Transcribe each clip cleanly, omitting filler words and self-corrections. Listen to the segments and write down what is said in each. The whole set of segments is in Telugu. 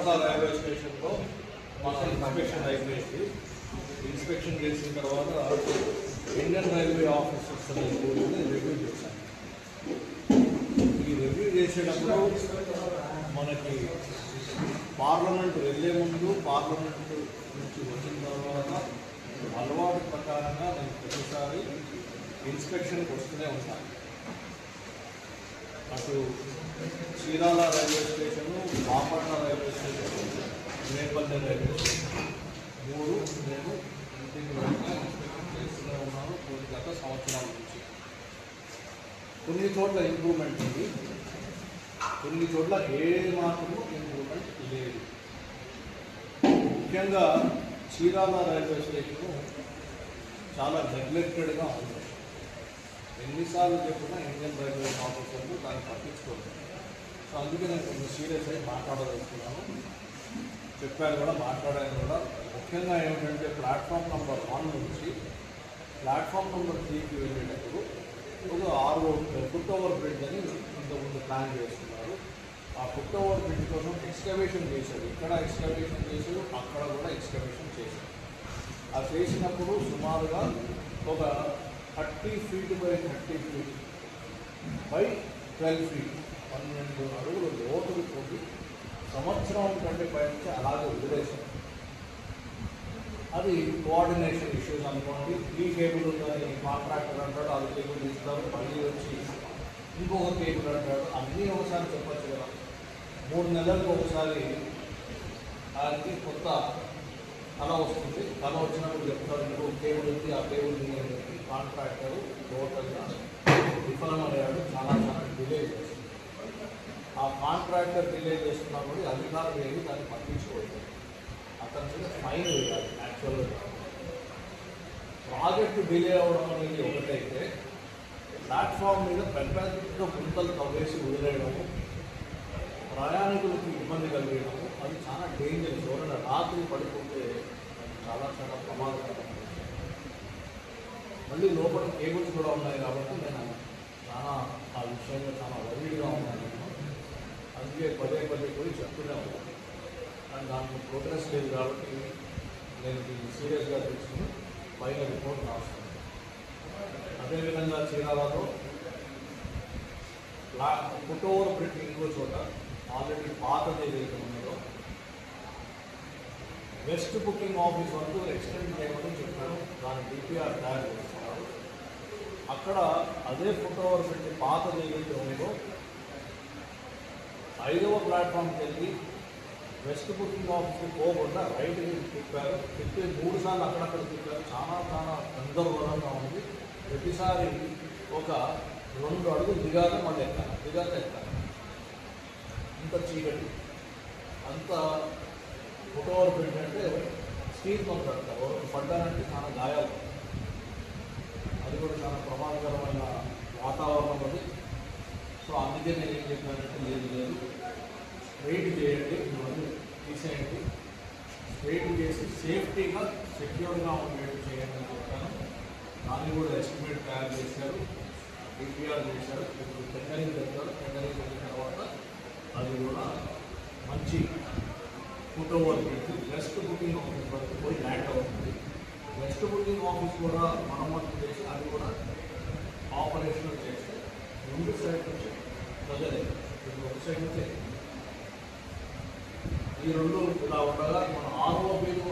చీరాల రైల్వే స్టేషన్లో మన ఇన్స్పెక్షన్ అయిపోయింది. ఇన్స్పెక్షన్ చేసిన తర్వాత ఇండియన్ రైల్వే ఆఫీసర్స్ రివ్యూ చేశాను. ఈ రివ్యూ చేసేటప్పుడు మనకి పార్లమెంట్ వెళ్ళే ముందు, పార్లమెంట్ నుంచి వచ్చిన తర్వాత అలవాటు ప్రకారంగా నేను ప్రతిసారి ఇన్స్పెక్షన్కి వస్తూనే ఉంటాను. అటు Chirala railway station, Bapatla railway station, Nepalli railway station 3 నేను ఇంటికి ఇన్స్పెక్షన్ చేస్తూనే ఉన్నాను గత సంవత్సరాల నుంచి. కొన్ని చోట్ల ఇంప్రూవ్మెంట్ ఉంది, కొన్ని చోట్ల ఏ మాత్రము ఇంప్రూవ్మెంట్ లేదు. ముఖ్యంగా చీరాల రైల్వే స్టేషను చాలా నెగ్లెక్టెడ్గా ఉంది. ఎన్నిసార్లు చెప్పినా ఇండియన్ రైల్వే ఆఫీసర్లు దాన్ని పట్టించుకోలేదు. సో అందుకే నేను కొంచెం సీరియస్ అయి మాట్లాడదలుచుకున్నాను. చెప్పాను కూడా, మాట్లాడాను కూడా. ముఖ్యంగా ఏమిటంటే ప్లాట్ఫామ్ నెంబర్ 1 నుంచి ప్లాట్ఫామ్ నెంబర్ 3కి వెళ్ళేటప్పుడు ఒక 6 ఫుట్ ఓవర్ బ్రిడ్జ్ అని ఇంతకుముందు ప్లాన్ చేస్తున్నారు. ఆ ఫుట్ ఓవర్ బ్రిడ్జ్ కోసం ఎక్స్కవేషన్ చేశారు. ఇక్కడ ఎక్స్కవేషన్ చేశారు, అక్కడ కూడా ఎక్స్కవేషన్ చేశారు. ఆ చేసినప్పుడు సుమారుగా ఒక 30 feet by 30 feet by 12 feet 12 అడుగులు లోతులు పోయి సంవత్సరం కంటే పైనుంచి అలాగే వదిలేశారు. అది కోఆర్డినేషన్ ఇష్యూస్ అనుకోండి. ఈ కేబుల్ ఉందని కాంట్రాక్టర్ అంటాడు, అది కేబుల్ ఇస్తారు, మళ్ళీ వచ్చి ఇంకొక కేబుల్ అంటాడు. అన్నీ ఒకసారి చెప్పచ్చు కదా. 3 నెలలకు ఒకసారి అది కొత్త కళ వస్తుంది. కళ వచ్చినప్పుడు చెప్తారు ఇంకో కేబుల్ ఉంది, ఆ కేబుల్ చెప్పి కాంట్రాక్టర్ టోటల్గా విఫలమయ్యాడు. చాలా డిలే చేస్తుంది. ఆ కాంట్రాక్టర్ డిలే చేస్తున్నప్పుడు అధికారులు ఏమి దాన్ని పట్టించుకోవచ్చు. అతని మీద ఫైన్ వేయాలి. యాక్చువల్గా ప్రాజెక్టు డిలే అవ్వడం అనేది ఒకటైతే, ప్లాట్ఫామ్ మీద పెద్ద గుంతలు తవ్వేసి వదిలేయడము, ప్రయాణికులకు ఇబ్బంది కలిగేయడము, అది చాలా డేంజర్. ఎవరైనా రాత్రి పడిపోతే చాలా చాలా ప్రమాదకరం. మళ్ళీ లోపల కేబుల్స్ కూడా ఉన్నాయి కాబట్టి నేను చాలా ఆ విషయంలో చాలా వరీడ్గా ఉన్నాను. అందుకే పదే పోయి చెప్తూనే ఉన్నాను. కానీ దానికి ప్రోగ్రెస్ లేదు కాబట్టి నేను దీన్ని సీరియస్గా తీసుకుని పైన రిపోర్ట్ రాస్తాను. అదేవిధంగా చీరాలలో ఫుట్ ఓవర్ బ్రిడ్జ్ ఇంకో చోట ఆల్రెడీ పాతది ఏదైతే ఉన్నదో వెస్ట్ బుకింగ్ ఆఫీస్ వరకు ఎక్స్టెండ్ చేయమని చెప్పాను. దాని డిపిఆర్ తయారు చేస్తున్నారు. అక్కడ అదే ఫుట్ ఓవర్ బ్రిడ్జ్ పాతది ఏదైతే ఉందో 5వ ప్లాట్ఫామ్కి వెళ్ళి వెస్ట్ బుకింగ్ ఆఫీస్కి పోకుండా రైట్కి తిప్పారు. తిప్పి 3 సార్లు అక్కడక్కడ తిప్పారు. చాలా గందరగోళంగా ఉంది. ప్రతిసారి ఒక 2 అడుగులు దిగాక మళ్ళీ ఎక్కాలి. అంత చీకటి, అంత ఫుట్ ఓవర్ బ్రిడ్జ్ అంటే స్టీల్తో కడతారు. ఎవరికి పడ్డానంటే చాలా గాయాలు. అది కూడా చాలా ప్రమాదకరమైన వాతావరణం అది. సో అందుకే నేను ఏం చెప్పానంటే లేదు స్ట్రైట్ చేయండి, ఇవన్నీ తీసేయండి, స్ట్రైట్ చేసి సేఫ్టీగా సెక్యూర్గా ఉండేట్టు చేయండి అని చెప్పాను. దాన్ని కూడా ఎస్టిమేట్ తయారు చేశారు, డిపిఆర్ చేశారు. ఇప్పుడు టెండరింగ్ పెట్టారు. టెండరింగ్ పెట్టిన తర్వాత అది కూడా మంచి foot over bridge west booking office వరకు పోయి ల్యాండ్ అవుతుంది. వెస్ట్ బుకింగ్ ఆఫీస్ కూడా మరమ్మతు చేసి అది కూడా ఆపరేషనల్ చేస్తే 2 సైడ్ నుంచి ప్రజలే, ఒక సైడ్ నుంచి ఈ 2 ఇలా ఉండగా మన ఆర్ఓబీలు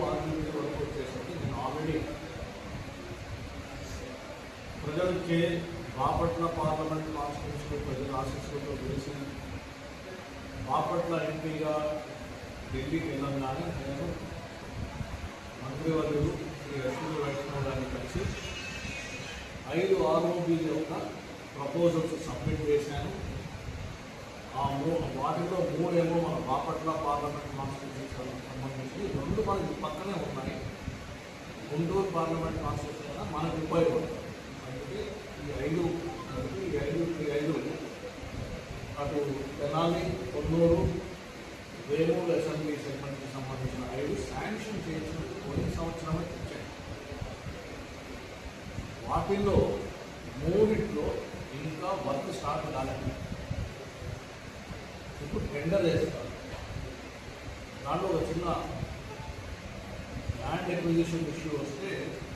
వరకు వచ్చేసరికి నేను ఆల్రెడీ ప్రజలకి బాపట్ల పార్లమెంట్ కాన్స్టిట్యూన్సీలో ప్రజల ఆశీస్సులతో గెలిచి బాపట్ల ఎంపీగా ఢిల్లీకి వెళ్ళగానే నేను మంత్రివర్యులు శ్రీ అశ్విని వైష్ణవ్ గారిని కలిసి 5 ఆర్ఓబీల యొక్క ప్రపోజల్స్ సబ్మిట్ చేశాను. వాటిలో 3 ఏమో మన బాపట్ల పార్లమెంట్ కాన్స్టిట్యూన్సీకి సంబంధించి, 2 మనకి పక్కనే ఉన్నాయి. గుంటూరు పార్లమెంట్ కాన్స్టిట్యూన్సీ కదా మనకు ఉపయోగపడుతుంది. అందుకే ఈ 5 అటు తెనాలి, కొన్నూరు, వేమూరు అసెంబ్లీ సెగ్మెంట్కి సంబంధించిన 5 శాంక్షన్ చేసినట్టు పోయిన సంవత్సరమే తెచ్చాయి. వాటిల్లో 3 ఇంకా వర్క్ స్టార్ట్ కాలేదు. ఇప్పుడు టెండర్ వేస్తారు. దాంట్లో ఒక చిన్న ల్యాండ్ ఎక్విజిషన్ ఇష్యూ వస్తే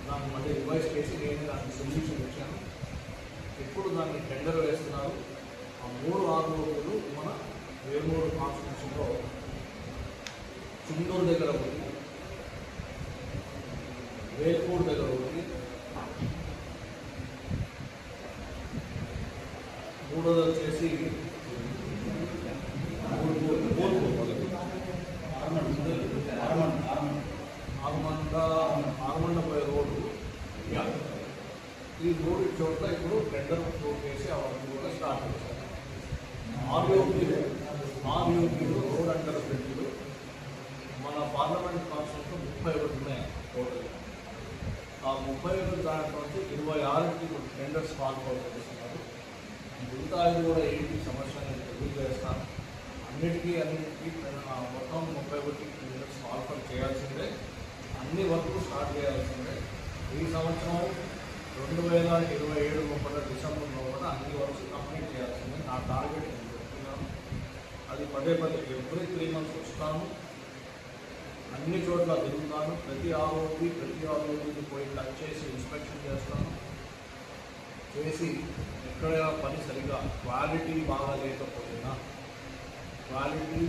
దాన్ని మళ్ళీ రివైజ్ చేసి నేను దానికి సొల్యూషన్ ఇచ్చాను. ఇప్పుడు దాన్ని టెండర్ వేస్తున్నారు. ఆ 3 ఆర్ఓలు మన వేమూరు కాన్స్టిట్యూషన్లో చుండూరు దగ్గర ఒకటి, వేల్పూర్ దగ్గర ఒకటి, మూడోది వచ్చేసి ఆరుమండపై రోడ్డు. ఈ 3 చోట్ల ఇప్పుడు టెండర్ పూర్తి చేసి అవన్నీ కూడా స్టార్ట్ చేశారు. ఆర్యూపీలు రోడ్ అండర్ బ్రిడ్జ్లు మన పార్లమెంట్ కాన్స్టిట్యూషన్ 31 ఉన్నాయి టోటల్. ఆ 31 దాంట్లో 26కి ఇప్పుడు టెండర్స్ కాల్ చేస్తున్నారు. మిగతా కూడా ఏంటి సమస్య నేను తెలియజేస్తాను. అన్నిటికీ మొత్తం 31 టెండర్స్ కాల్ చేయాల్సిందే. అన్ని వర్క్లు స్టార్ట్ చేయాల్సిందే. ఈ సంవత్సరం 2027 లోపల డిసెంబర్ లోపల అన్ని వర్క్స్ కంప్లీట్ చేయాల్సిందే. నా టార్గెట్ నేను చెప్తున్నాను. అది పదే ఎవ్రీ 3 months వస్తాను, అన్ని చోట్ల తిరుగుతాను. ప్రతి ఆరోగ్యకి పోయి టచ్ చేసి ఇన్స్పెక్షన్ చేస్తాను. చేసి ఎక్కడైనా పని సరిగా క్వాలిటీ బాగా లేకపోయినా క్వాలిటీ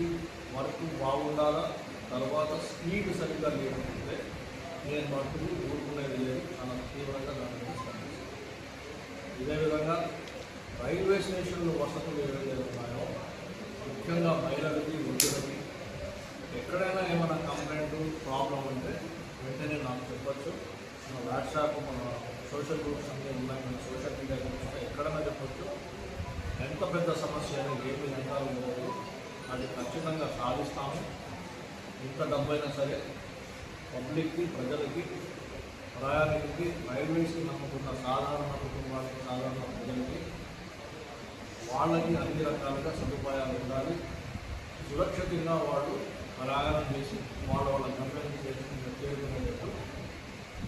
వర్క్ బాగుండాలా, తర్వాత స్పీడ్ సరిగ్గా లేకపోతే నేను వర్క్లు ఊరుకునేది లేదు. చాలా తీవ్రంగా దాన్ని స్పందిస్తాను. ఇదే విధంగా రైల్వే స్టేషన్లు వసతులు ఏవైతే ఉన్నాయో ముఖ్యంగా మహిళలకి, వృద్ధులకి ఎక్కడైనా ఏమైనా కంప్లైంట్ ప్రాబ్లం ఉంటే వెంటనే నాకు చెప్పచ్చు. మన వాట్సాప్, మన సోషల్ గ్రూప్స్ అన్నీ ఉన్నాయి, మన సోషల్ మీడియా గ్రూప్స్ ఎక్కడైనా చెప్పచ్చు. ఎంత పెద్ద సమస్య అని ఏమి రంగాలు లేదు, అది ఖచ్చితంగా సాధిస్తాము. ఎంత డబ్బైనా సరే పబ్లిక్కి, ప్రజలకి, ప్రయాణికులకి, రైల్వేస్కి నమ్ముకున్న సాధారణ కుటుంబాలకి, సాధారణ ప్రజలకి వాళ్ళకి అన్ని రకాలుగా సదుపాయాలు ఉండాలి. సురక్షితంగా వాళ్ళు ప్రయాణం చేసి వాళ్ళ గమ్యం చేరుకునేటట్టు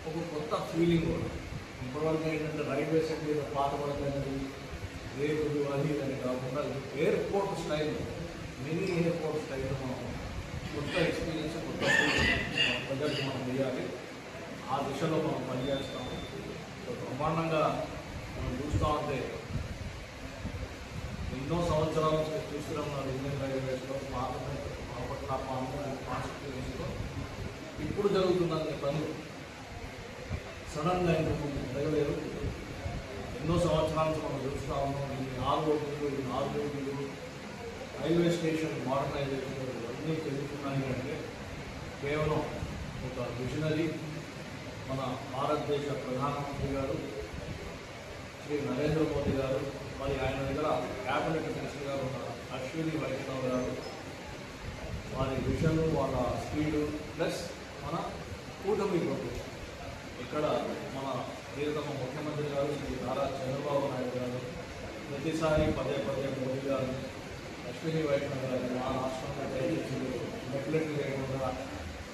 ఒక కొత్త ఫీలింగ్ కూడా. ఇప్పటివరకు ఏంటంటే రైల్వే సెక్టర్ పాతపడతాయి రేపులు అది అని కాకుండా airport style, mini airport style మనం కొత్త ఎక్స్పీరియన్స్, కొత్త ప్రజలకు మనం వేయాలి. ఆ దిశలో మనం పనిచేస్తాము. బ్రహ్మాండంగా మనం చూస్తూ ఉంటే ఎన్నో సంవత్సరాల నుంచి చూస్తున్నాం ఇండియన్ రైల్వేస్లో పార్లమెంట్ కాన్స్టిట్యూన్సీలో ఇప్పుడు జరుగుతున్న పనులు సడన్గా ఎందుకు జరగలేదు. ఎన్నో సంవత్సరాల నుంచి మనం చూస్తూ ఉన్నాం. ఈ ఆర్ఓబీలు రైల్వే స్టేషన్ మోడర్నైజేషన్ ఇవన్నీ జరుగుతున్నాయి అంటే కేవలం ఒక విజనరీ మన భారతదేశ ప్రధానమంత్రి గారు శ్రీ నరేంద్ర మోదీ గారు, మరి ఆయన దగ్గర క్యాబినెట్ మినిస్టర్ గారు ఉన్న అశ్విని వైష్ణవ్ గారు, వారి విజన్, వాళ్ళ స్పీడు ప్లస్ మన కూటమి ప్రభుత్వం. ఇక్కడ మన ప్రియతమ ముఖ్యమంత్రి గారు శ్రీ నారా చంద్రబాబు నాయుడు గారు ప్రతిసారి పదే మోదీ గారు, అశ్విని వైష్ణవ్ గారు మా రాష్ట్రంలో దయచేసి నెగ్లెక్ట్ చేయకుండా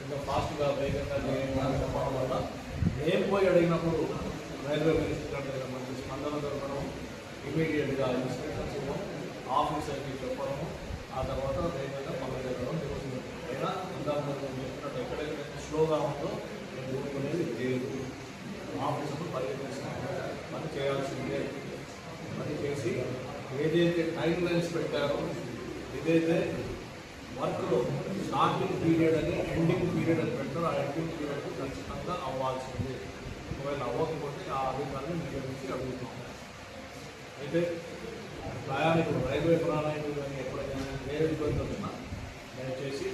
ఇంకా ఫాస్ట్గా వేగంగా చేయడం చెప్పడం వల్ల నేను పోయి అడిగినప్పుడు రైల్వే మినిస్టర్ గారి దగ్గర మంచి స్పందన దొరకడం, ఇమీడియట్గా ఇన్స్ట్రక్షన్స్ ఇవ్వడం, ఆఫీసర్కి చెప్పడం, ఆ తర్వాత వేగంగా పనులు జరగడం జరుగుతుంది. అయినా ఇందాక చెప్పినట్టు ఎక్కడైతే స్లోగా ఉందో నేను ఊరుకునేది లేదు. ఆఫీసర్లు పని చేయాల్సిందే. పని చేసి ఏదైతే టైం లైన్స్ పెట్టారో, ఏదైతే వర్క్లో స్టార్టింగ్ పీరియడ్ అని ఎండింగ్ పీరియడ్ అని పెట్టారో, ఆ ఎండింగ్ పీరియడ్ ఖచ్చితంగా అవ్వాల్సిందే. ఒకవేళ అవ్వకపోతే ఆ అధికారులు మీ నుంచి అడుగుతున్నాం. అయితే ప్రయాణికులు, రైల్వే ప్రయాణికులు కానీ ఎప్పుడైనా వేరే ఇబ్బంది వచ్చినా దయచేసి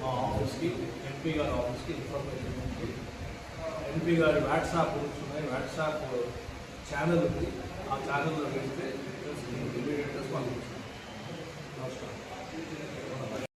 మా ఆఫీస్కి, ఎంపీ గారి ఆఫీస్కి ఇన్ఫర్మేషన్ ఉంది. ఎంపీ గారి వాట్సాప్ గ్రూప్స్ ఉన్నాయి, వాట్సాప్ ఛానల్ ఉంది. ఆ ఛానల్లో వెళ్తే ఇమీడియట్గా స్పందించాం. నమస్కారం.